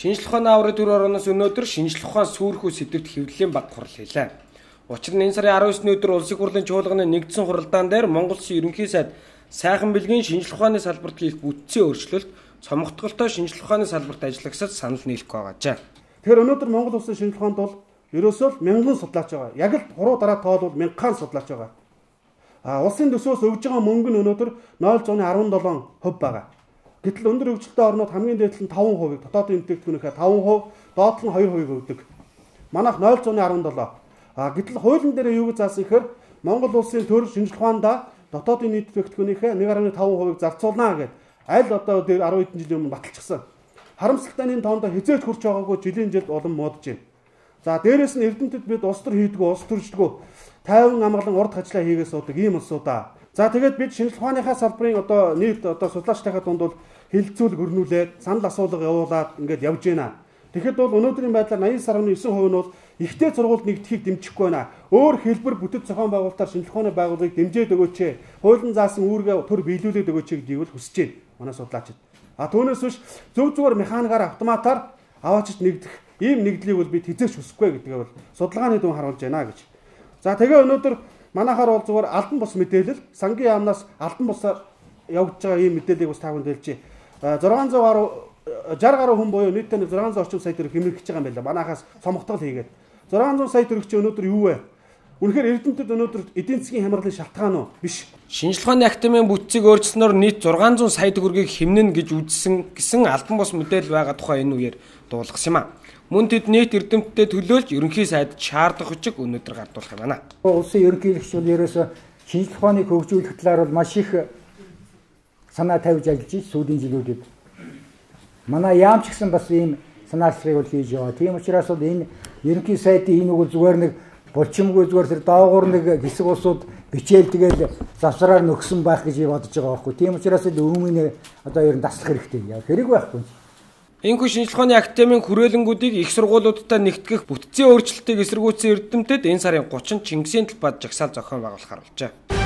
Шинжлэх ухааны аврагын төр орноос өнөөдөр шинжлэх ухаан сүүрхүү сэдвт хэвлэлийн баг хурал хийлээ. Учир нь энэ сарын 19-ний өдөр Улсын хурлын чуулганы нэгдсэн хуралдаан дээр Монгол Улсын ерөнхий сайд сайхан бэлгийн шинжлэх ухааны салбарт хийх бүтцийн өөрчлөлт цомогтголтой шинжлэх ухааны салбарт ажиллагсад санал нийлэх байгаажээ. Тэгэхээр өнөөдөр Монгол Улсын шинжлэх ухаанд бол ерөөсөө 1000 судлаач байгаа. Яг л хуруу дараа тоолвол 1000 судлаач байгаа. Улсын төсвөөс өгж байгаа мөнгө нь өнөөдөр 0.17% байгаа. Гэтэл өндөр хөгжилтэй орнууд хамгийн дээд нь 5%-ийг дотоодын эмэгтэйгчнийхээ 5%, доод нь 2% өгдөг. Манайх 0.17. Гэтэл хуулийн дээр юу гэж заасан гэхээр Монгол Улсын төр шинжлэх ухаандаа дотоодын нийт эмэгтэйгчнийхээ 1.5%-ийг зарцуулнаа гэд аль одоо дээр 10 хэдэн жилийн өмнө баталчихсан. Харамсалтай нь тоондоо хязгаарч хүрч байгаагүй жилийн жилд улам муудаж байна. За дээрээс нь Эрдэнэтэд бид улс төр хийдгүү, улс төрждгүү, тайван амгалан урд ажиллаа хийгээ суудаг ийм улсуудаа. За тэгээд бид шинжлэх ухааныхаа салбарын одоо нийт одоо судлаачтайхаа дунд бол хилцүүлэг өрнүүлээд санал асуулга явуулаад ингээд явж байна. Тэгэхэд бол өнөөдрийн байдлаар 89.9% нь бол ихтэй сургуульд нэгдэхийг дэмжихгүй байна. Өөр хэлбэр бүтэц зохион байгуулалтаар шинжлэх ухааны байгууллагыг дэмжиж өгөөч. Хуулийн заасан үүргээ төр биелүүлээд өгөөч гэдгийг хүсэж байна. Манай судлаачид. Түүнээс биш зүгээр механикаар автоматар аваачид нэгдэх ийм нэгдлийг бол бид хизээч хүсэхгүй гэдгээ бол судалгааны дүн харуулж байна гэж. За тэгээ өнөөдөр манайхаар бол зүгээр албан бус мэдээлэл сангийн яамнаас албан бусаар явагдаж байгаа ийм мэдээллийг бас таагүй дэлжээ. 60 гаруй хүн буюу нийтдээ 600 орчим сая төгрөг хэмэрхэж байгаа юм байна. Манайхаас цомогтгол хийгээд 600 сая төгрөг чи өнөөдөр юу вэ? Үнэхээр Эрдэнэтэд өнөөдөр эдийн засгийн хямралын шалтгаан уу? Биш. Шинжлэх ухааны академийн бүтцийг өөрчлснөөр нийт 600 сая төгрөгийг хэмнэн гэж үзсэн гэсэн албан бус мэдээлэл байгаа тухай энэ үеэр дуулгасан юм а. Мөн тэд нийт эрдэмтдээ төлөөлж ерөнхий сайд шаардах хүчиг өнөөдөр гардуулах юм байна. Улсын ерөнхийлөгч бол ерөөсө шинжлэх ухааныг хөгжүүлэх талаар бол маш их санаа тавьж ажиллаж байна сүүлийн жилүүдэд. Манай яамч гэсэн бас ийм санаалцыг бол хийж яваа. Тийм учраас бол энэ ерөнхий сайдын энэ үг зүгээр нэг булчимгүй зүгээр тэр доогуур нэг хэсэг улсууд бичээл тэгэл завсраар нөхсөн байх гэж бодож байгаа байхгүй. Тийм учраас л өвмийн одоо ер нь таслах хэрэгтэй. Яг хэрэг байхгүй. Энэхүү шинжлэх ухааны академийн хүрээлэнгүүдийг их сургуулиудад нэгтгэх бүтцийн өөрчлөлтийг эсэргүүцсэн эрдэмтэд энэ сарын 30-нд Чингисийн талбайд жагсаал зохион байгуулах харуулжээ.